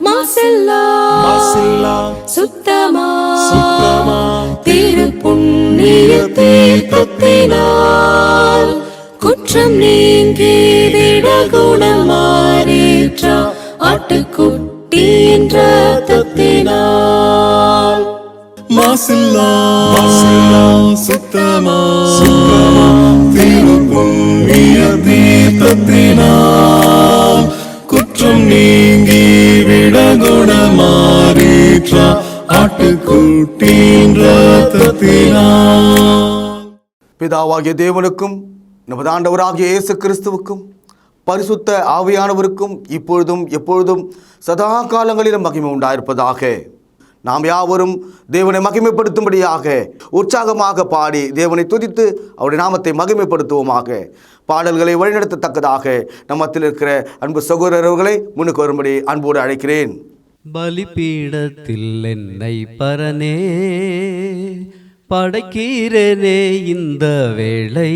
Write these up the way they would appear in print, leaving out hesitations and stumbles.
மாசில்லா சுத்தமா திருப்புண்ணிய தீர்த்தத்தினால் குற்றம் நீங்கிவிட குணமாறேற்ற ஆட்டுக்குட்டியின் இரத்தத்தினால். மாசில்லா சுத்தமா திருப்புண்ணிய தீர்த்தத்தினால் குற்றம் நீங்கி விட குணமாறேற்ற ஆட்டுக்குட்டியின் இரத்தத்தினால். பிதாவாகிய தேவனுக்கும் நமது ஆண்டவராகிய இயேசு கிறிஸ்துவுக்கும் பரிசுத்த ஆவியானவருக்கும் இப்பொழுதும் எப்பொழுதும் சதா காலங்களிலும் மகிமை உண்டாயிருப்பதாக. நாம் யாவரும் தேவனை மகிமைப்படுத்தும்படியாக உற்சாகமாக பாடி தேவனை துதித்து அவருடைய நாமத்தை மகிமைப்படுத்துவோமாக. பாடல்களை வழிநடத்தத்தக்கதாக நம்மத்தில் இருக்கிற அன்பு சகோதரர்களை முன்னுக்கு வரும்படி அன்போடு அழைக்கிறேன். பலிபீடத்தில் என்னை பரனே படைக்கிறேனே இந்த வேளை,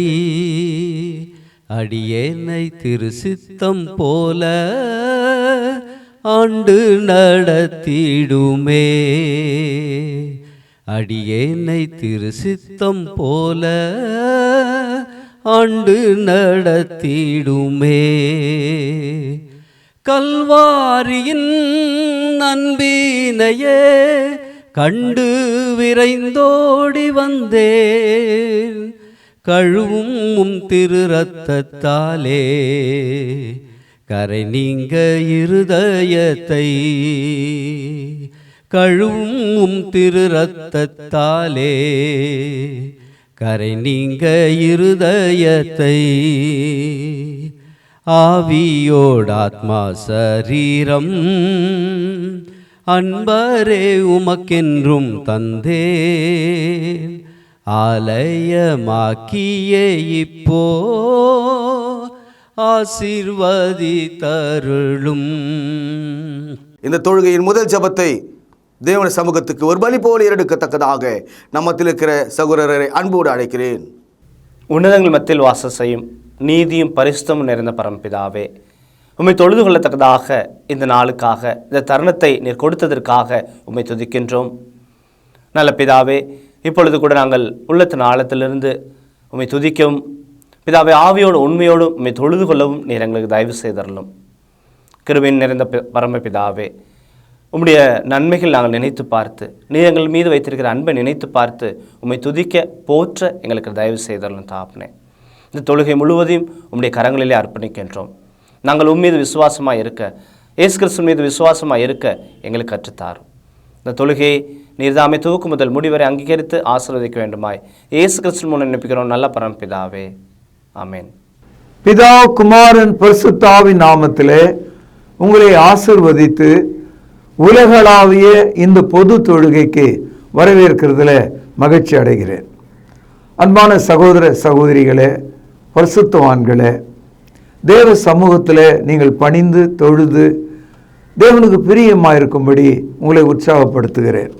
அடியேனை திருசித்தம் போல ஆண்டு நடத்திடுமே. அடியேனை திருசித்தம் போல ஆண்டு நடத்திடுமே. கல்வாரியின் அன்பினையே கண்டு விரைந்தோடி வந்தேன், கழுவும் திரு இரத்தத்தாலே கரை நீங்க இருதயத்தை. கழுவும் திரு இரத்தத்தாலே கரை நீங்க இருதயத்தை. ஆவியோடாத்மா சரீரம் அன்பரே உமக்கென்றும் தந்தேன், ஆலயமாக்கியே இப்போ ஆசீர்வதித்தருளும். இந்த தொழுகையின் முதல் ஜெபத்தை தேவன சமூகத்துக்கு ஒரு பலி போல ஏறெடுக்கத்தக்கதாக நம்மத்தில் இருக்கிற சகோதரரை அன்போடு அழைக்கிறேன். உன்னதங்கள் மத்தியில் வாசம் செய்யும் நீதியும் பரிசுத்தமும் நிறைந்த பரமபிதாவே, உம்மை தொழுது கொள்ளத்தக்கதாக இந்த நாளுக்காக இந்த தருணத்தை நீர் கொடுத்ததற்காக உம்மை துதிக்கின்றோம். நல்ல பிதாவே, இப்பொழுது கூட நாங்கள் உள்ளத்தின் ஆழத்திலிருந்து உம்மை துதிக்கவும் பிதாவே ஆவியோடு உண்மையோடும் உம்மை தொழுது கொள்ளவும் நீர் எங்களுக்கு தயவு செய்தரலும். கிருபையின் நிறைந்த பரமபிதாவே, உம்முடைய நன்மைகள் நாங்கள் நினைத்து பார்த்து நீர் எங்கள் மீது வைத்திருக்கிற அன்பை நினைத்து பார்த்து உம்மை துதிக்க போற்ற எங்களுக்கு தயவு செய்தரலும் தாப்னே. இந்த தொழுகை முழுவதையும் உம்முடைய கரங்களிலே அர்ப்பணிக்கின்றோம். நாங்கள் உம்மீது விசுவாசமாக இருக்க, இயேசு கிறிஸ்து மீது விசுவாசமாக இருக்க எங்களுக்கு கற்றுத்தாரும். இந்த தொழுகையை நீர்தாமே துவக்கு முதல் முடிவரை அங்கீகரித்து ஆசீர்வதிக்க வேண்டுமாய் இயேசு கிறிஸ்து மூலம் நினைப்பிக்கிறோம் நல்ல பரமபிதாவே, ஆமென். பிதா குமாரன் பரிசுத்தாவின் நாமத்திலே உங்களை ஆசீர்வதித்து உலகளாவிய இந்த பொது தொழுகைக்கு வரவேற்கிறதுல மகிழ்ச்சி அடைகிறேன். அன்பான சகோதர சகோதரிகளே, பரிசுத்தவான்களே, தேவ சமூகத்தில் நீங்கள் பணிந்து தொழுது தேவனுக்கு பிரியமாக இருக்கும்படி உங்களை உற்சாகப்படுத்துகிறேன்.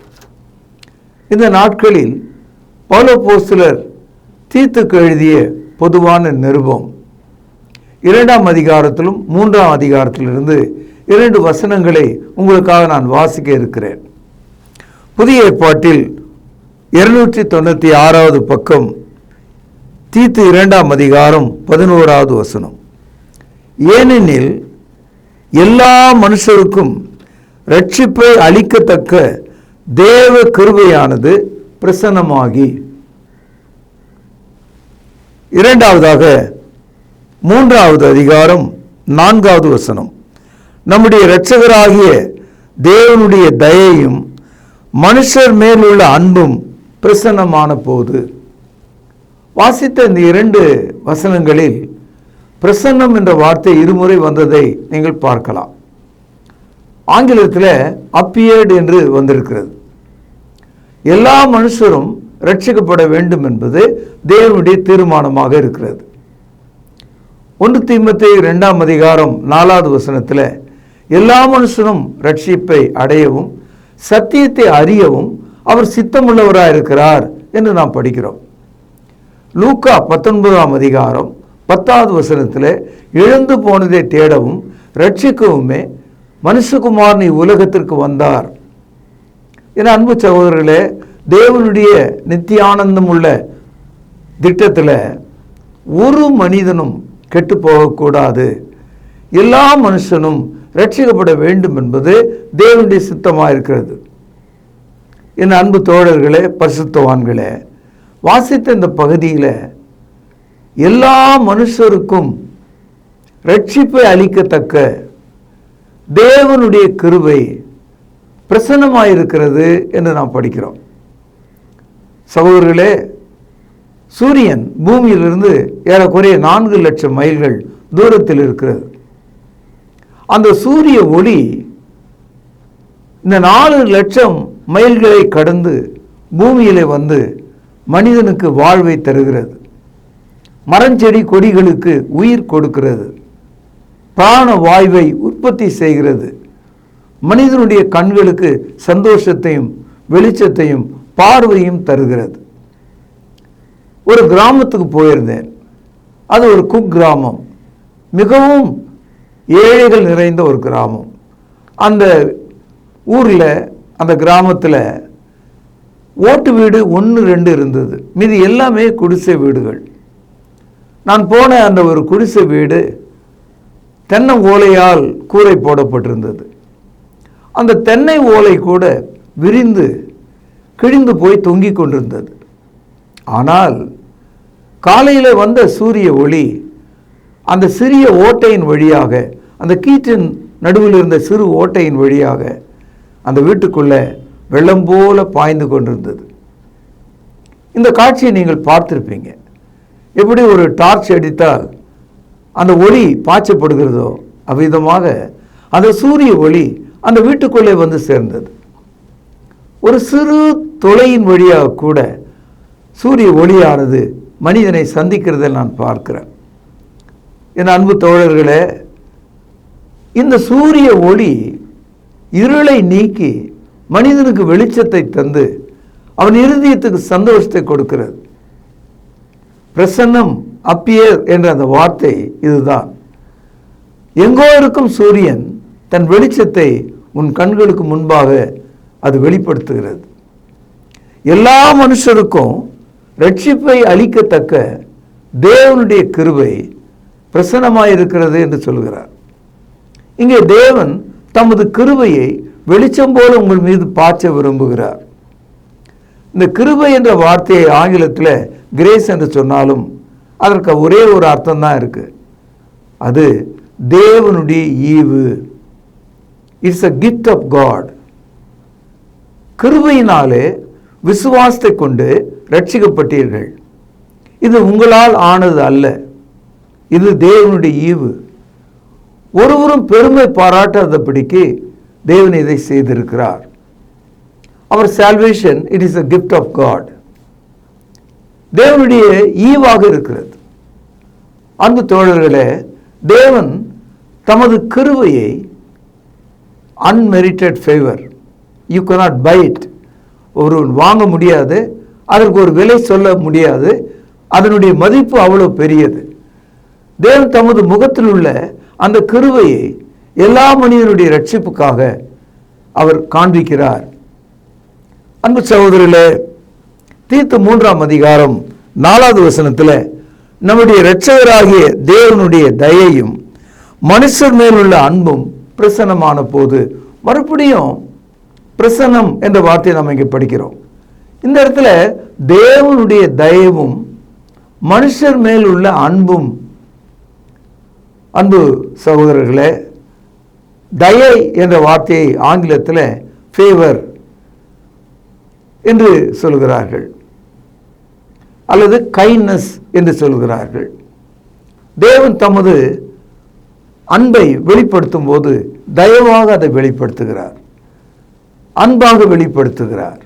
இந்த நாட்களில் பவுல் அப்போஸ்தலர் தீத்துக்கு எழுதிய பொதுவான நிருபம் 2ஆம் அதிகாரத்திலும் 3ஆம் அதிகாரத்திலிருந்து 2 வசனங்களை உங்களுக்காக நான் வாசிக்க இருக்கிறேன். புதிய ஏற்பாட்டில் 296வது பக்கம், தீத்து 2ஆம் அதிகாரம் 11வது வசனம். ஏனெனில் எல்லா மனுஷருக்கும் இரட்சிப்பை அளிக்கத்தக்க தேவ கிருபையானது பிரசன்னமாகி. இரண்டாவதாக 3வது அதிகாரம் 4வது வசனம். நம்முடைய இரட்சகராகிய தேவனுடைய தயையும் மனுஷர் மேலுள்ள அன்பும் பிரசன்னமான போது. வாசித்த இந்த 2 வசனங்களில் பிரசன்னம் என்ற வார்த்தை இருமுறை வந்ததை நீங்கள் பார்க்கலாம். ஆங்கிலத்தில் அப்பியர்டு என்று வந்திருக்கிறது. எல்லா மனுஷரும் ரட்சிக்கப்பட வேண்டும் என்பது தேவனுடைய தீர்மானமாக இருக்கிறது. 1 தீமோத்தேயு 2ஆம் அதிகாரம் 4வது வசனத்தில் எல்லா மனுஷனும் ரட்சிப்பை அடையவும் சத்தியத்தை அறியவும் அவர் சித்தமுள்ளவராக இருக்கிறார் என்று நாம் படிக்கிறோம். லூக்கா 19ஆம் அதிகாரம் 10வது வசனத்தில் இழந்து போனதை தேடவும் ரட்சிக்கவுமே மனுஷகுமாரன் உலகத்திற்கு வந்தார். என அன்பு சகோதரர்களே, தேவனுடைய நித்திய ஆனந்தம் உள்ள திட்டத்தில் ஒரு மனிதனும் கெட்டு போகக்கூடாது, எல்லா மனுஷனும் ரட்சிக்கப்பட வேண்டும் என்பது தேவனுடைய சித்தமாக இருக்கிறது. என் அன்பு தோழர்களே, பரிசுத்தவான்களே, வாசித்த இந்த பகுதியில் எல்லா மனுஷருக்கும் ரட்சிப்பை அளிக்கத்தக்க தேவனுடைய கிருபை பிரசன்னமாயிருக்கிறது என்று நாம் படிக்கிறோம். சகோதரர்களே, சூரியன் பூமியிலிருந்து ஏறக்குறைய 4 லட்சம் மைல்கள் தூரத்தில் இருக்கிறது. அந்த சூரிய ஒளி இந்த 4 லட்சம் மைல்களை கடந்து பூமியிலே வந்து மனிதனுக்கு வாழ்வை தருகிறது. மரஞ்செடி கொடிகளுக்கு உயிர் கொடுக்கிறது. பிராண வாயுவை உற்பத்தி செய்கிறது. மனிதனுடைய கண்களுக்கு சந்தோஷத்தையும் வெளிச்சத்தையும் பார்வையும் தருகிறது. ஒரு கிராமத்துக்கு போயிருந்தேன். அது ஒரு குக்கிராமம், மிகவும் ஏழைகள் நிறைந்த ஒரு கிராமம். அந்த ஊரில், அந்த கிராமத்தில் ஓட்டு வீடு 1-2 இருந்தது. மீதி எல்லாமே குடிசை வீடுகள். நான் போன அந்த ஒரு குடிசை வீடு தென்னை ஓலையால் கூரை போடப்பட்டிருந்தது. அந்த தென்னை ஓலை கூட விரிந்து கிழிந்து போய் தொங்கிக் கொண்டிருந்தது. ஆனால் காலையில் வந்த சூரிய ஒளி அந்த சிறிய ஓட்டையின் வழியாக, அந்த கீற்றின் நடுவில் இருந்த சிறு ஓட்டையின் வழியாக அந்த வீட்டுக்குள்ளே வெள்ளம் போல பாய்ந்து கொண்டிருந்தது. இந்த காட்சியை நீங்கள் பார்த்திருப்பீங்க. எப்படி ஒரு டார்ச் அடித்தால் அந்த ஒளி பாய்ச்சப்படுகிறதோ அவ்விதமாக அந்த சூரிய ஒளி அந்த வீட்டுக்குள்ளே வந்து சேர்ந்தது. ஒரு சிறு தொலையின் வழியாக கூட சூரிய ஒளியானது மனிதனை சந்திக்கிறதை நான் பார்க்கிறேன். என் அன்பு தோழர்களே, இந்த சூரிய ஒளி இருளை நீக்கி மனிதனுக்கு வெளிச்சத்தை தந்து அவன் இருதயத்துக்கு சந்தோஷத்தை கொடுக்கிறது. பிரசன்னம், அப்பியர் என்ற அந்த வார்த்தை இதுதான். எங்கோ இருக்கும் சூரியன் தன் வெளிச்சத்தை உன் கண்களுக்கு முன்பாக அது வெளிப்படுத்துகிறது. எல்லா மனுஷருக்கும் ரட்சிப்பை அளிக்கத்தக்க தேவனுடைய கிருபை பிரசன்னமாயிருக்கிறது என்று சொல்கிறார். இங்கே தேவன் தமது கிருபையை வெளிச்சம் போல உங்கள் மீது பாய்ச்ச விரும்புகிறார். இந்த கிருபை என்ற வார்த்தையை ஆங்கிலத்தில் கிரேஸ் என்று சொன்னாலும் அதற்கு ஒரே ஒரு அர்த்தம் தான் இருக்கு. அது தேவனுடைய ஈவு. It's a gift of God. கிருபையினாலே விசுவாசத்தை கொண்டு ரட்சிக்கப்பட்டீர்கள். இது உங்களால் ஆனது அல்ல, இது தேவனுடைய ஈவு. ஒருவரும் பெருமை பாராட்டாதபடிக்கு தேவன் இதை செய்திருக்கிறார். அவர் salvation, it is a gift of God. தேவனுடைய ஈவாக இருக்கிறது. அன்பு தோழர்களே, தேவன் தமது கிருபையை unmerited favour, you cannot buy it, ஒரு வாங்க முடியாது, அதற்கு ஒரு விலை சொல்ல முடியாது, அதனுடைய மதிப்பு அவ்வளோ பெரியது. தேவன் தமது முகத்தில் உள்ள அந்த கிருபையை எல்லா மனிதனுடைய ரட்சிப்புக்காக அவர் காண்பிக்கிறார். அன்பு சகோதரர்களே, தீத்து 3ஆம் அதிகாரம் 4வது வசனத்தில் நம்முடைய இரட்சகராகிய தேவனுடைய தயையும் மனுஷர் மேலுள்ள அன்பும் பிரசன்னமான போது, மறுபடியும் பிரசன்னம் என்ற வார்த்தையை நாம் இங்கே படிக்கிறோம். இந்த இடத்துல தேவனுடைய தயவும் மனுஷர் மேல் உள்ள அன்பும். அன்பு சகோதரர்களே, தயை என்ற வார்த்தையை ஆங்கிலத்தில் ஃபேவர் என்று சொல்கிறார்கள், அல்லது கைண்ட்னஸ் என்று சொல்கிறார்கள். தேவன் தமது அன்பை வெளிப்படுத்தும் போது தயவாக அதை வெளிப்படுத்துகிறார், அன்பாக வெளிப்படுத்துகிறார்.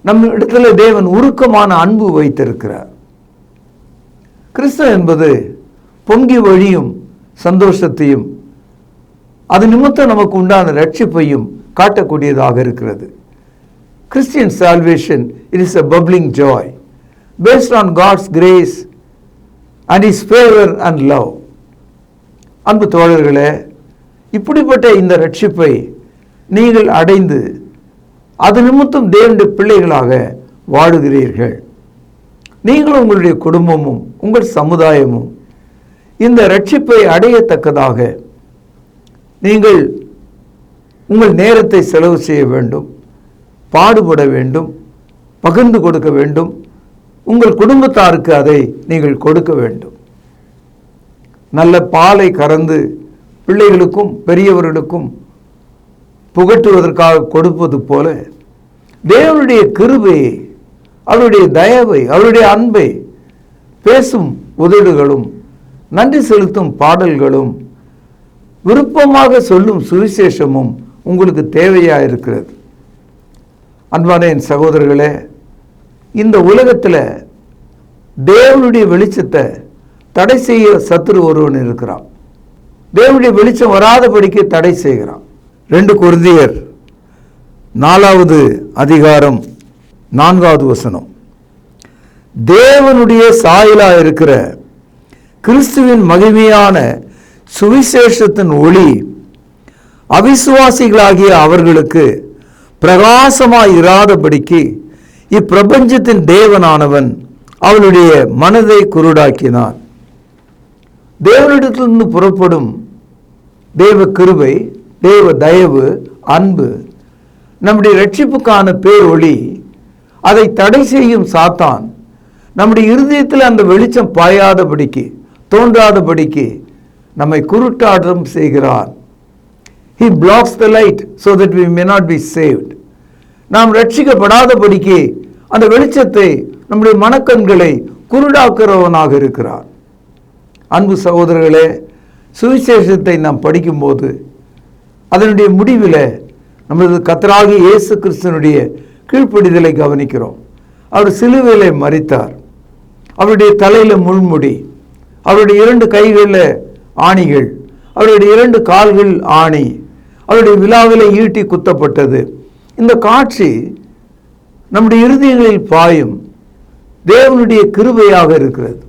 நம் இடத்துல தேவன் உருக்கமான அன்பு வைத்திருக்கிறார். கிறிஸ்து என்பது பொங்கி வழியும் சந்தோஷத்தையும் அது நிமித்தம் நமக்கு உண்டான ரட்சிப்பையும் காட்டக்கூடியதாக இருக்கிறது. Christian salvation, it is a bubbling joy based on God's grace and His favor and love. அன்பு தோழர்களே, இப்படிப்பட்ட இந்த ரட்சிப்பை நீங்கள் அடைந்து அது நிமித்தம் தேவனுடைய பிள்ளைகளாக வாழுகிறீர்கள். நீங்கள் உங்களுடைய குடும்பமும் உங்கள் சமுதாயமும் இந்த ரட்சிப்பை அடையத்தக்கதாக நீங்கள் உங்கள் நேரத்தை செலவு செய்ய வேண்டும், பாடுபட வேண்டும், பகிர்ந்து கொடுக்க வேண்டும். உங்கள் குடும்பத்தாருக்கு அதை நீங்கள் கொடுக்க வேண்டும். நல்ல பாலை கறந்து பிள்ளைகளுக்கும் பெரியவர்களுக்கும் புகட்டுவதற்காக கொடுப்பது போல தேவனுடைய கிருபையை, அவருடைய தயவை, அவருடைய அன்பை பேசும் உதடுகளும் நன்றி செலுத்தும் பாடல்களும் விருப்பமாக சொல்லும் சுவிசேஷமும் உங்களுக்கு தேவையாக இருக்கிறது. அன்பான என் சகோதரர்களே, இந்த உலகத்தில் தேவனுடைய வெளிச்சத்தை தடை செய்ய சத்துரு ஒருவன் இருக்கிறான். தேவனுடைய வெளிச்சம் வராதபடிக்கு தடை செய்கிறான். 2 கொரிந்தியர் 4வது அதிகாரம் 4வது வசனம். தேவனுடைய சாயலா இருக்கிற கிறிஸ்துவின் மகிமையான சுவிசேஷத்தின் ஒளி அவிசுவாசிகளாகிய அவர்களுக்கு பிரகாசமாய் இராதபடிக்கு இப்பிரபஞ்சத்தின் தேவனானவன் அவளுடைய மனதை குருடாக்கினான். தேவனிடத்திலிருந்து புறப்படும் தேவ கிருபை, தேவ தயவு, அன்பு, நம்முடைய ரட்சிப்புக்கான பேரொளி, அதை தடை செய்யும் சாத்தான் நம்முடைய இருதயத்தில் அந்த வெளிச்சம் பாயாதபடிக்கு, தோன்றாதபடிக்கு நம்மை குருட்டாட்டம் செய்கிறான். He blocks the light so that we may not be saved. நாம் ரட்சிக்கப்படாதபடிக்கு அந்த வெளிச்சத்தை, நம்முடைய மனக்கண்களை குருடாக்குறவனாக இருக்கிறார். அன்பு சகோதரர்களே, சுவிசேஷத்தை நாம் படிக்கும்போது அதனுடைய முடிவில் நமது கர்த்தராகிய இயேசு கிறிஸ்துவினுடைய கீழ்ப்படிதலை கவனிக்கிறோம். அவர் சிலுவையிலே மரித்தார். அவருடைய தலையில் முள்முடி, அவருடைய 2 கைகளில் ஆணிகள், அவருடைய 2 கால்கள் ஆணி, அவருடைய விலாவிலே ஈட்டி குத்தப்பட்டது. இந்த காட்சி நம்முடைய இருதயங்களில் பாயும் தேவனுடைய கிருபையாக இருக்கிறது.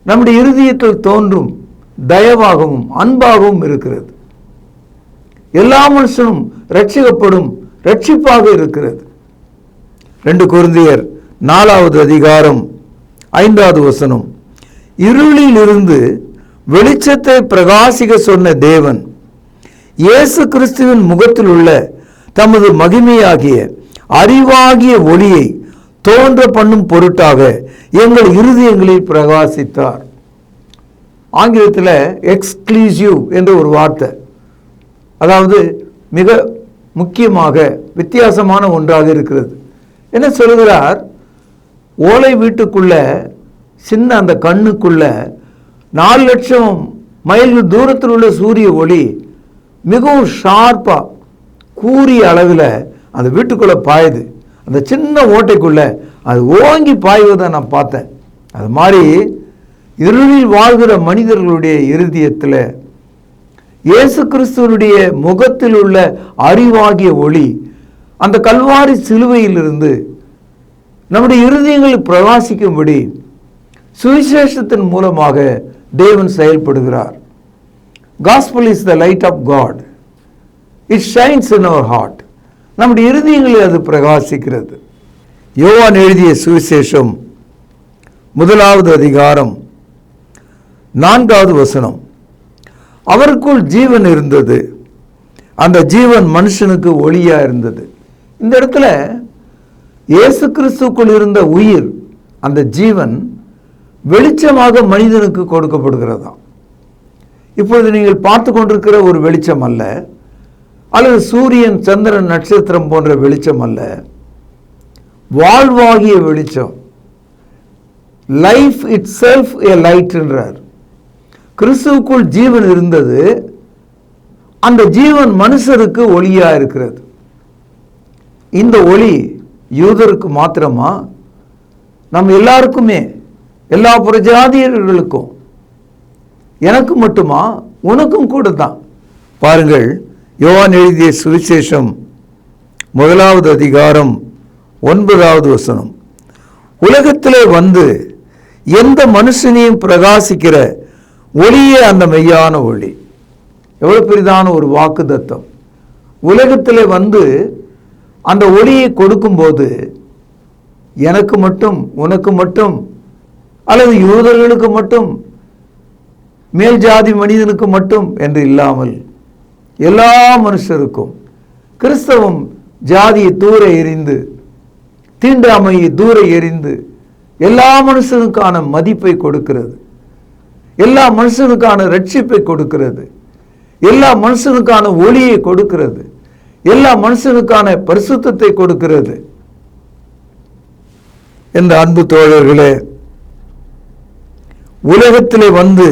நம்முடைய இருதயத்தில் தோன்றும் தயவாகவும் அன்பாகவும் இருக்கிறது. எல்லா மனுஷனும் ரட்சிக்கப்படும் ரட்சிப்பாக இருக்கிறது. 2 கொரிந்தியர் 4வது அதிகாரம் 5வது வசனம். இருளில் இருந்து வெளிச்சத்தை பிரகாசிக்க சொன்ன தேவன் இயேசு கிறிஸ்துவின் முகத்தில் உள்ள தமது மகிமையாகிய அறிவாகிய ஒளியை தோன்ற பண்ணும் பொருட்டாக எங்கள் இருதயங்களில் பிரகாசித்தார். ஆங்கிலத்தில் எக்ஸ்க்ளூசிவ் என்ற ஒரு வார்த்தை, அதாவது மிக முக்கியமாக வித்தியாசமான ஒன்றாக இருக்கிறது. என்ன சொல்கிறார்? ஓலை வீட்டுக்குள்ள சின்ன அந்த கண்ணுக்குள்ள 4 லட்சம் மைல்கள் தூரத்தில் உள்ள சூரிய ஒளி மிகவும் ஷார்ப்பாக கூறிய அளவில் அந்த வீட்டுக்குள்ளே பாயுது. அந்த சின்ன ஓட்டைக்குள்ளே அது ஓங்கி பாய்வதை நான் பார்த்தேன். அது மாதிரி இருளில் வாழ்கிற மனிதர்களுடைய இருதயத்தில் இயேசு கிறிஸ்துவனுடைய முகத்தில் உள்ள அறிவாகிய ஒளி அந்த கல்வாரி சிலுவையிலிருந்து நம்முடைய இருதயங்களில் பிரகாசிக்கும்படி சுவிசேஷத்தின் மூலமாக தேவன் செயல்படுகிறார். Gospel is the light of God. It shines in our heart. நம்முடைய இருதயங்களில் அது பிரகாசிக்கிறது. யோவான் எழுதிய சுவிசேஷம் 1வது அதிகாரம் 4வது வசனம். அவருக்குள் ஜீவன் இருந்தது, அந்த ஜீவன் மனுஷனுக்கு ஒளியா இருந்தது. இந்த இடத்துல இயேசு கிறிஸ்துக்குள் இருந்த உயிர், அந்த ஜீவன் வெளிச்சமாக மனிதனுக்கு கொடுக்கப்படுகிறதாம். இப்பொழுது நீங்கள் பார்த்து கொண்டிருக்கிற ஒரு வெளிச்சம் அல்ல, அல்லது சூரியன், சந்திரன், நட்சத்திரம் போன்ற வெளிச்சம் அல்ல, வாழ்வாகிய வெளிச்சம். Life it self A light என்றார். கிறிஸ்துவுக்குள் ஜீவன் இருந்தது, அந்த ஜீவன் மனுஷருக்கு ஒளியா இருக்கிறது. இந்த ஒளி யூதருக்கு மாத்திரமா? நம்ம எல்லாருக்குமே, எல்லா புறஜாதியர்களுக்கும், எனக்கு மட்டுமா? உனக்கும் கூட தான். பாருங்கள், யோவான் எழுதிய சுவிசேஷம் 1வது அதிகாரம் 9வது வசனம். உலகத்திலே வந்து எந்த மனுஷனையும் பிரகாசிக்கிற ஒளியே அந்த மெய்யான ஒளி. எவ்வளவு பெரிதான ஒரு வாக்குத்தத்தம். உலகத்திலே வந்து அந்த ஒளியை கொடுக்கும்போது எனக்கு மட்டும், உனக்கு மட்டும், அல்லது யூதர்களுக்கு மட்டும், மேல் ஜாதி மனிதனுக்கு மட்டும் என்று இல்லாமல் எல்லா மனுஷருக்கும், கிறிஸ்தவம் ஜாதியை தூர எறிந்து, தீண்டாமையை தூர எறிந்து எல்லா மனுஷனுக்கான மதிப்பை கொடுக்கிறது, எல்லா மனுஷனுக்கான ரட்சிப்பை கொடுக்கிறது, எல்லா மனுஷனுக்கான ஒளியை கொடுக்கிறது, எல்லா மனுஷனுக்கான பரிசுத்தத்தை கொடுக்கிறது. என்ற அன்பு தோழர்களே, உலகத்திலே வந்து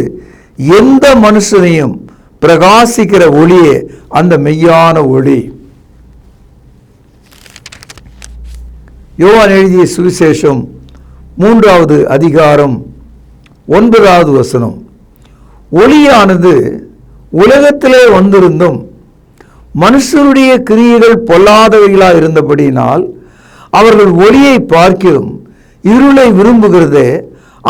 எந்த மனுஷனையும் பிரகாசிக்கிற ஒளியே அந்த மெய்யான ஒளி. யோவான் எழுதிய சுவிசேஷம் 3வது அதிகாரம் 9வது வசனம். ஒளியானது உலகத்திலே வந்திருந்தும் மனுஷருடைய கிரியைகள் பொல்லாதவைகளாக இருந்தபடியினால் அவர்கள் ஒளியை பார்க்கிலும் இருளை விரும்புகிறதே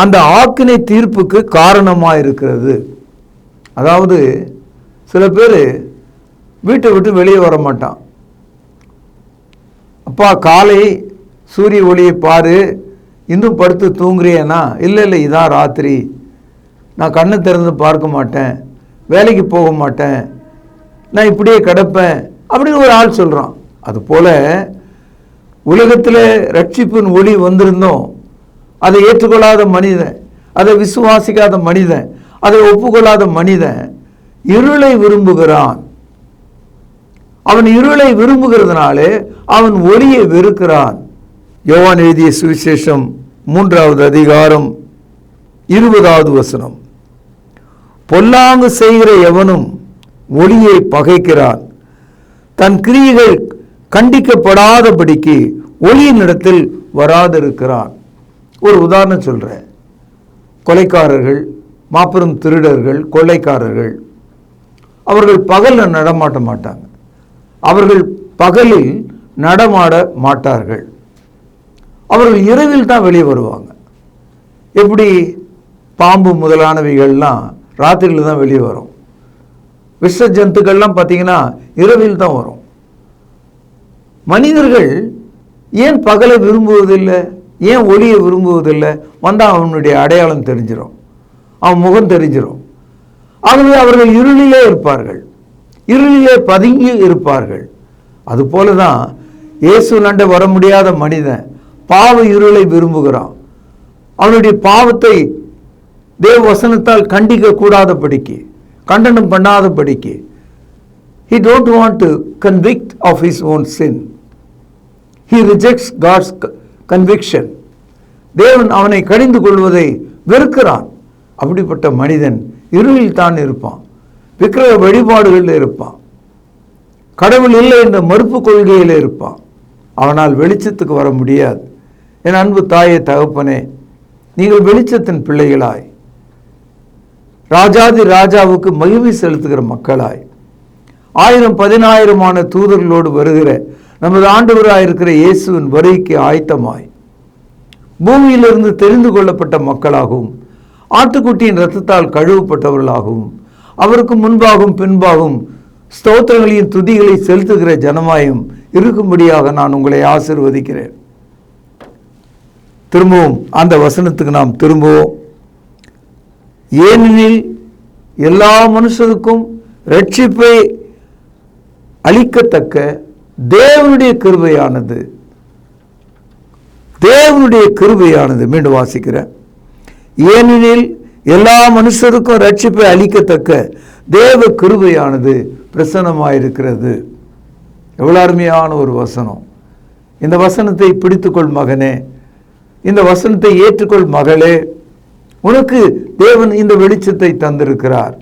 அந்த ஆக்கினை தீர்ப்புக்கு காரணமாக இருக்கிறது. அதாவது சில பேர் வீட்டை விட்டு வெளியே வர மாட்டான். அப்பா காலை சூரிய ஒளியை பாரு, இன்னும் படுத்து தூங்குறியேனா? இல்லை இல்லை, இதான் ராத்திரி, நான் கண்ணை திறந்து பார்க்க மாட்டேன், வேலைக்கு போக மாட்டேன், நான் இப்படியே கிடப்பேன் அப்படின்னு ஒரு ஆள் சொல்கிறான். அதுபோல் உலகத்தில் ரட்சிப்பின் ஒளி வந்திருந்தோம், அதை ஏற்றுக்கொள்ளாத மனிதன், அதை விசுவாசிக்காத மனிதன், அதை ஒப்புக்கொள்ளாத மனிதன் இருளை விரும்புகிறான். அவன் இருளை விரும்புகிறதுனாலே அவன் ஒளியை வெறுக்கிறான். யோவான் எழுதிய சுவிசேஷம் 3வது அதிகாரம் 20வது வசனம். பொல்லாங்கு செய்கிற எவனும் ஒளியை பகைக்கிறான், தன் கிரியைகள் கண்டிக்கப்படாதபடிக்கு ஒளியின் இடத்தில் வராதிருக்கிறான். ஒரு உதாரணம் சொல்கிறேன். கொலைக்காரர்கள், மாபெரும் திருடர்கள், கொள்ளைக்காரர்கள், அவர்கள் பகலில் நடமாட்ட மாட்டாங்க. அவர்கள் பகலில் நடமாட மாட்டார்கள். அவர்கள் இரவில் தான் வெளியே வருவாங்க. எப்படி? பாம்பு முதலானவைகள்லாம் ராத்திரியில் தான் வெளியே வரும். விஷ ஜந்துக்கள்லாம் பார்த்தீங்கன்னா இரவில் தான் வரும். மனிதர்கள் ஏன் பகலை விரும்புவதில்லை, ஏன் ஒளியை விரும்புவதில்லை? வந்தால் அவனுடைய அடையாளம் தெரிஞ்சிடும், அவன் முகம் தெரிஞ்சிடும். ஆகவே அவர்கள் இருளிலே இருப்பார்கள், இருளிலே பதுங்கி இருப்பார்கள். அதுபோல தான் இயேசு நண்ட வர முடியாத மனிதன் பாவ இருளை விரும்புகிறான். அவனுடைய பாவத்தை தேவ வசனத்தால் கண்டிக்க கூடாதபடிக்கு, கண்டனம் பண்ணாதபடிக்கு, he don't want to convict of his own sin. He rejects God's conviction. தேவன் அவனை கடிந்து கொள்வதை வெறுக்கிறான். அப்படிப்பட்ட மனிதன் இருளில் தான் இருப்பான், விக்கிரக வழிபாடுகளில் இருப்பான், கடவுள் இல்லை என்ற மறுப்பு கொள்கையில் இருப்பான். அவனால் வெளிச்சத்துக்கு வர முடியாது. என் அன்பு தாயே, தகப்பனே, நீங்கள் வெளிச்சத்தின் பிள்ளைகளாய், ராஜாதி ராஜாவுக்கு மகிமை செலுத்துகிற மக்களாய், 1000-10,000 தூதர்களோடு வருகிற நமது ஆண்டவராயிருக்கிற இயேசுவின் வருகைக்கு ஆயத்தமாய் பூமியிலிருந்து தெரிந்து கொள்ளப்பட்ட மக்களாகவும், ஆட்டுக்குட்டியின் இரத்தத்தால் கழுவப்பட்டவர்களாகவும், அவருக்கு முன்பாகவும் பின்பாகவும் ஸ்தோத்திரங்களையும் துதிகளை செலுத்துகிற ஜனமாயும் இருக்கும்படியாக நான் உங்களை ஆசீர்வதிக்கிறேன். திரும்பவும் அந்த வசனத்துக்கு நாம் திரும்புவோம். ஏனெனில் எல்லா மனுஷருக்கும் ரட்சிப்பை அளிக்கத்தக்க தேவனுடைய கிருபையானது, தேவனுடைய கிருபையானது, மீண்டும் வாசிக்கிறேன். ஏனெனில் எல்லா மனுஷருக்கும் ரட்சிப்பை அளிக்கத்தக்க தேவ கிருபையானது பிரசன்னமாயிருக்கிறது. எவ்வளவு அருமையான ஒரு வசனம். இந்த வசனத்தை பிடித்துக்கொள் மகனே, இந்த வசனத்தை ஏற்றுக்கொள் மகளே. உனக்கு தேவன் இந்த வெளிச்சத்தை தந்திருக்கிறார்.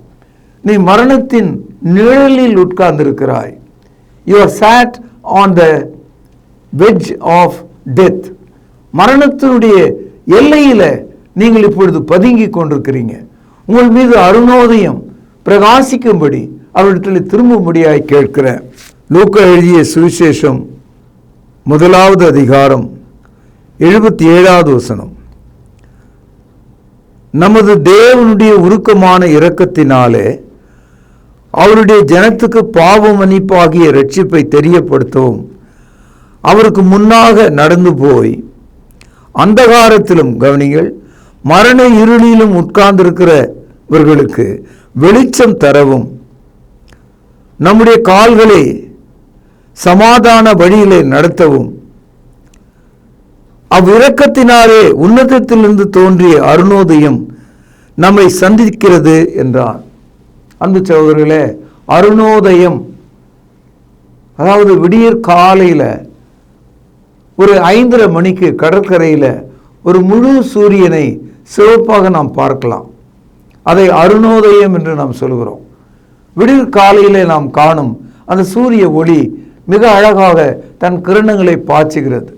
நீ மரணத்தின் நிழலில் உட்கார்ந்திருக்கிறாய். You are sat on the wedge of death. மரணத்தினுடைய எல்லையில் நீங்கள் இப்பொழுது பதுங்கி கொண்டிருக்கிறீங்க. உங்கள் மீது அருணோதயம் பிரகாசிக்கும்படி அவரிடத்தில் திரும்பும்படியாய் கேட்கிறேன். லூக்கா எழுதிய சுவிசேஷம் 1வது அதிகாரம் 77வது வசனம். நமது தேவனுடைய உருக்கமான இரக்கத்தினாலே அவருடைய ஜனத்துக்கு பாவ மன்னிப்பாகிய இரட்சிப்பை தெரியப்படுத்தவும் அவருக்கு முன்னாக நடந்து போய் அந்தகாரத்திலும் கவனிங்கள் மரண இருளிலும் உட்கார்ந்திருக்கிறவர்களுக்கு வெளிச்சம் தரவும் நம்முடைய கால்களை சமாதான வழியிலே நடத்தவும் அவ்விரக்கத்தினாலே உன்னதத்திலிருந்து தோன்றிய அருணோதயம் நம்மை சந்திக்கிறது என்றார். அன்பு சகோதரர்களே, அருணோதயம் அதாவது விடியற் காலையில் ஒரு 5:30 மணிக்கு கடற்கரையில் ஒரு முழு சூரியனை சிவப்பாக நாம் பார்க்கலாம். அதை அருணோதயம் என்று நாம் சொல்கிறோம். விடியற் காலையில் நாம் காணும் அந்த சூரிய ஒளி மிக அழகாக தன் கிரணங்களை பாய்ச்சுகிறது.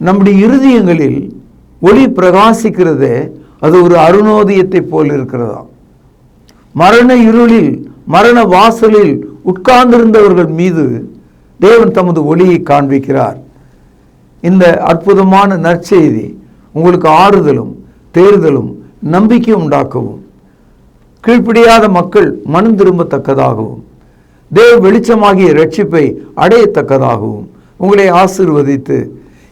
நம்முடைய இருதயங்களில் ஒளி பிரகாசிக்கிறதே அது ஒரு அருணோதயத்தை போல் இருக்கிறதா. மரண இருளில் மரண வாசலில் உட்கார்ந்திருந்தவர்கள் மீது தேவன் தமது ஒளியை காண்பிக்கிறார். இந்த அற்புதமான நற்செய்தி உங்களுக்கு ஆறுதலும் தேறுதலும் நம்பிக்கை உண்டாக்கவும் கீழ்ப்படியாத மக்கள் மனம் திரும்பத்தக்கதாகவும் தேவ வெளிச்சமாகிய இரட்சிப்பை அடையத்தக்கதாகவும் உங்களை ஆசீர்வதித்து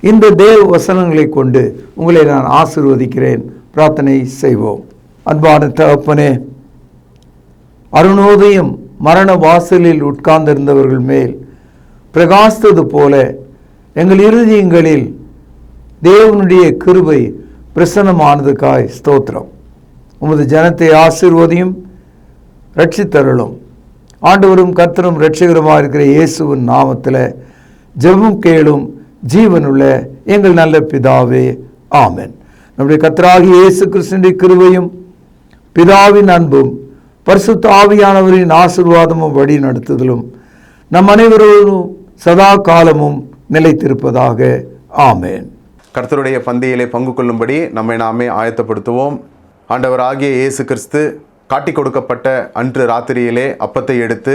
இந்த தேவ வசனங்களை கொண்டு உங்களை நான் ஆசீர்வதிக்கிறேன். பிரார்த்தனை செய்வோம். அன்பான தகப்பனே, அருணோதயம் மரண வாசலில் உட்கார்ந்திருந்தவர்கள் மேல் பிரகாசித்தது போல எங்கள் இருதயங்களில் தேவனுடைய கிருபை பிரசன்னமானதுக்காய் ஸ்தோத்திரம். உமது ஜனத்தை ஆசீர்வதியும் ரட்சித்தருளும். ஆண்டவரும் கர்த்தரும் இரட்சகருமாக இருக்கிற இயேசுவின் நாமத்தில் ஜெபம் கேளும் ஜீவனுள்ள எங்கள் நல்ல பிதாவே, ஆமென். நம்முடைய கர்த்தராகிய இயேசு கிறிஸ்துவின் கிருபையும் பிதாவின் அன்பும் பரிசுத்த ஆவியானவரின் ஆசீர்வாதமும் வழி நடத்துதலும் நம் அனைவரோடும் சதா காலமும் நிலைத்திருப்பதாக. ஆமென். கர்த்தருடைய பந்தியிலே பங்கு கொள்ளும்படி நம்மை நாமே ஆயத்தப்படுத்துவோம். ஆண்டவராகிய இயேசு கிறிஸ்து காட்டி கொடுக்கப்பட்ட அன்று ராத்திரியிலே அப்பத்தை எடுத்து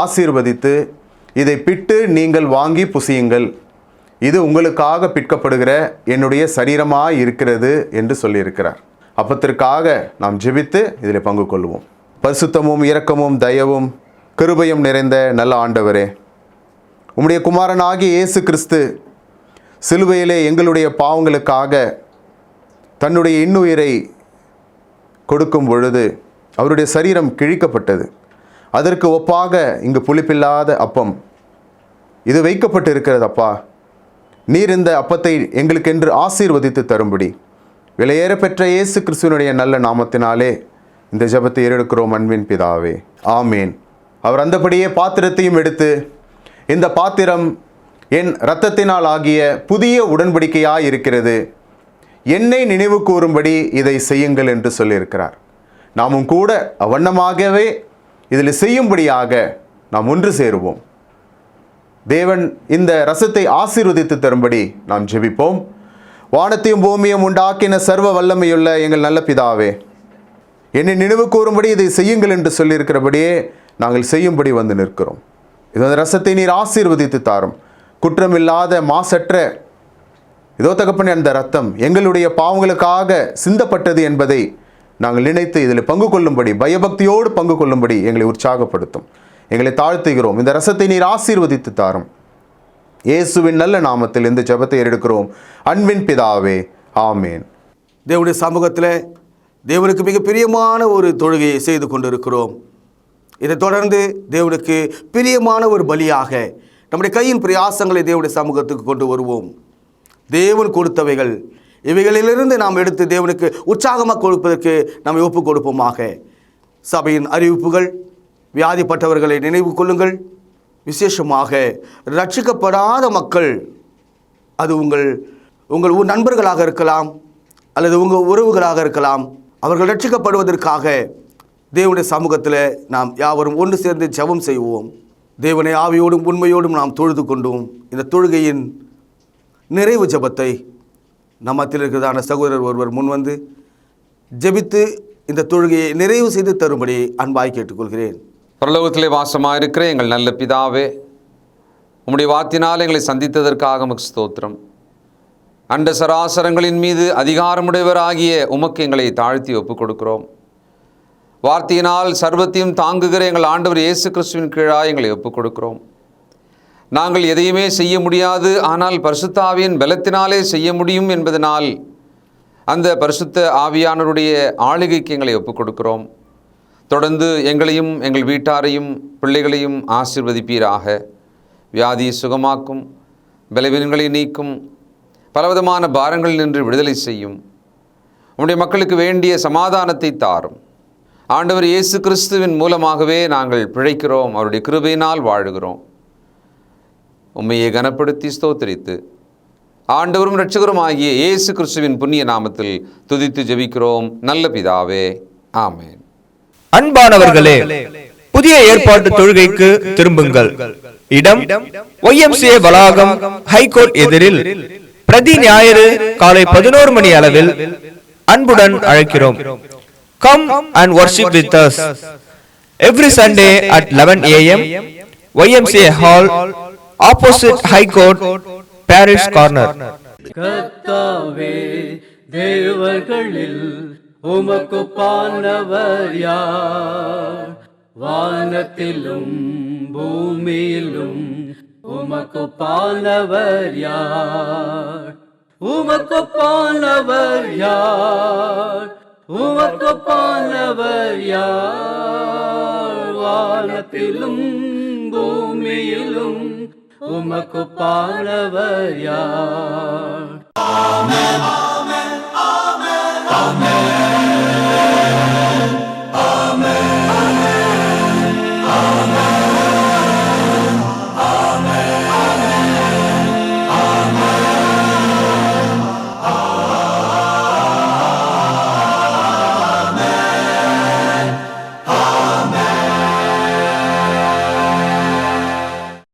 ஆசீர்வதித்து, இதை பிட்டு நீங்கள் வாங்கி புசியுங்கள், இது உங்களுக்காக பிற்கப்படுகிற என்னுடைய சரீரமாய் இருக்கிறது என்று சொல்லியிருக்கிறார். அப்பத்திற்காக நாம் ஜெபித்து இதில் பங்கு கொள்வோம். பரிசுத்தமும் இரக்கமும் தயவும் கிருபையும் நிறைந்த நல்ல ஆண்டவரே, உம்முடைய குமாரனாகிய இயேசு கிறிஸ்து சிலுவையிலே எங்களுடைய பாவங்களுக்காக தன்னுடைய இன்னுயிரை கொடுக்கும் பொழுது அவருடைய சரீரம் கிழிக்கப்பட்டது. அதற்கு ஒப்பாக இங்கு புளிப்பில்லாத அப்பம் இது வைக்கப்பட்டு இருக்கிறது. அப்பா, நீர் இந்த அப்பத்தை எங்களுக்கென்று ஆசீர்வதித்து தரும்படி விலையேற பெற்ற இயேசு கிறிஸ்துவனுடைய நல்ல நாமத்தினாலே இந்த ஜெபத்தை ஏறெடுக்கிறோம் அன்பின் பிதாவே, ஆமேன். அவர் அந்தபடியே பாத்திரத்தையும் எடுத்து, இந்த பாத்திரம் என் இரத்தத்தினால் ஆகிய புதிய உடன்படிக்கையாய் இருக்கிறது, என்னை நினைவு கூறும்படி இதை செய்யுங்கள் என்று சொல்லியிருக்கிறார். நாமும் கூட அவ்வண்ணமாகவே இதில் செய்யும்படியாக நாம் ஒன்று சேருவோம். தேவன் இந்த ரசத்தை ஆசீர்வதித்து தரும்படி நாம் ஜெபிப்போம். வானத்தையும் பூமியும் உண்டாக்கின சர்வ வல்லமையுள்ள எங்கள் நல்ல பிதாவே, என்னை நினைவு கூறும்படி இதை செய்யுங்கள் என்று சொல்லியிருக்கிறபடியே நாங்கள் செய்யும்படி வந்து நிற்கிறோம். இந்த ரசத்தை நீர் ஆசீர்வதித்து தாரும். குற்றமில்லாத மாசற்ற இதோ தகப்பனே, அந்த ரத்தம் எங்களுடைய பாவங்களுக்காக சிந்தப்பட்டது என்பதை நாங்கள் நினைத்து இதில் பங்கு கொள்ளும்படி, பயபக்தியோடு பங்கு கொள்ளும்படி எங்களை உற்சாகப்படுத்தும். எங்களை தாழ்த்துகிறோம். இந்த ரசத்தை நீர் ஆசீர்வதித்து தாரும். இயேசுவின் நல்ல நாமத்தில் இந்த ஜெபத்தை எடுக்கிறோம் அன்பின் பிதாவே, ஆமேன். தேவனுடைய சமூகத்தில் தேவனுக்கு மிக பிரியமான ஒரு தொழுகையை செய்து கொண்டிருக்கிறோம். இதை தொடர்ந்து தேவனுக்கு பிரியமான ஒரு பலியாக நம்முடைய கையின் பிரயாசங்களை தேவனுடைய சமூகத்துக்கு கொண்டு வருவோம். தேவன் கொடுத்தவைகள் இவைகளிலிருந்து நாம் எடுத்து தேவனுக்கு உற்சாகமாக கொடுப்பதற்கு நாம் ஒப்புக் கொடுப்போமாக. சபையின் அறிவிப்புகள், வியாதிப்பட்டவர்களை நினைவு கொள்ளுங்கள். விசேஷமாக ரட்சிக்கப்படாத மக்கள், அது உங்கள் நண்பர்களாக இருக்கலாம் அல்லது உங்கள் உறவுகளாக இருக்கலாம், அவர்கள் ரட்சிக்கப்படுவதற்காக தேவனுடைய சமூகத்தில் நாம் யாவரும் ஒன்று சேர்ந்து ஜெபம் செய்வோம். தேவனை ஆவியோடும் உண்மையோடும் நாம் தொழுது கொண்டோம். இந்த தொழுகையின் நிறைவு ஜெபத்தை நம்மத்தில் இருக்கிறதான சகோதரர் ஒருவர் முன்வந்து ஜெபித்து இந்த தொழுகையை நிறைவு செய்து தரும்படி அன்பாய் கேட்டுக்கொள்கிறேன். பரலோகத்திலே வாசமாயிருக்கிற எங்கள் நல்ல பிதாவே, உம்முடைய வார்த்தையினால் எங்களை சந்தித்ததற்காக உமக்கு ஸ்தோத்திரம். அண்ட சராசரங்களின் மீது அதிகாரமுடையவராகிய உமக்கு எங்களை தாழ்த்தி ஒப்புக் கொடுக்கிறோம். வார்த்தையினால் சர்வத்தையும் தாங்குகிற எங்கள் ஆண்டவர் இயேசு கிறிஸ்துவின் கீழாக எங்களை ஒப்புக் கொடுக்கிறோம். நாங்கள் எதையுமே செய்ய முடியாது, ஆனால் பரிசுத்த ஆவியின் பலத்தினாலே செய்ய முடியும் என்பதனால் அந்த பரிசுத்த ஆவியானவருடைய ஆளுகைக்கு எங்களை ஒப்புக் கொடுக்கிறோம். தொடர்ந்து எங்களையும் எங்கள் வீட்டாரையும் பிள்ளைகளையும் ஆசீர்வதிப்பீராக. வியாதியை சுகமாக்கும், பலவீனங்களை நீக்கும், பலவிதமான பாரங்கள் நின்று விடுதலை செய்யும். உம்முடைய மக்களுக்கு வேண்டிய சமாதானத்தை தாரும். ஆண்டவர் இயேசு கிறிஸ்துவின் மூலமாகவே நாங்கள் பிழைக்கிறோம், அவருடைய கிருபையினால் வாழுகிறோம். உம்மையை கனப்படுத்தி ஸ்தோத்திரித்து ஆண்டவரும் இரட்சகரும் ஆகிய இயேசு கிறிஸ்துவின் புண்ணிய நாமத்தில் துதித்து ஜெபிக்கிறோம் நல்ல பிதாவே, ஆமென். அன்பானவர்களே, புதிய ஏற்பாட்டு தொழுகைக்கு திரும்புங்கள். இடம் YMCA வளாகம், ஹைகோர்ட் எதிரில், பிரதி ஞாயிறு காலை 11 மணி அளவில் அன்புடன் அழைக்கிறோம். Come and worship with us every Sunday at 11 AM, YMCA Hall, opposite High Court, Parish Corner. கர்த்தாவே, தேவர்களில் உமக்கு பானவர் யார்? வானத்திலும் பூமியிலும் உமக்கு பானவர் யார்? உமக்கு பானவர் யார்? உமக்கு பானவர் யார்? வானத்திலும் பூமியிலும் உமக்கு பானவர் யார்?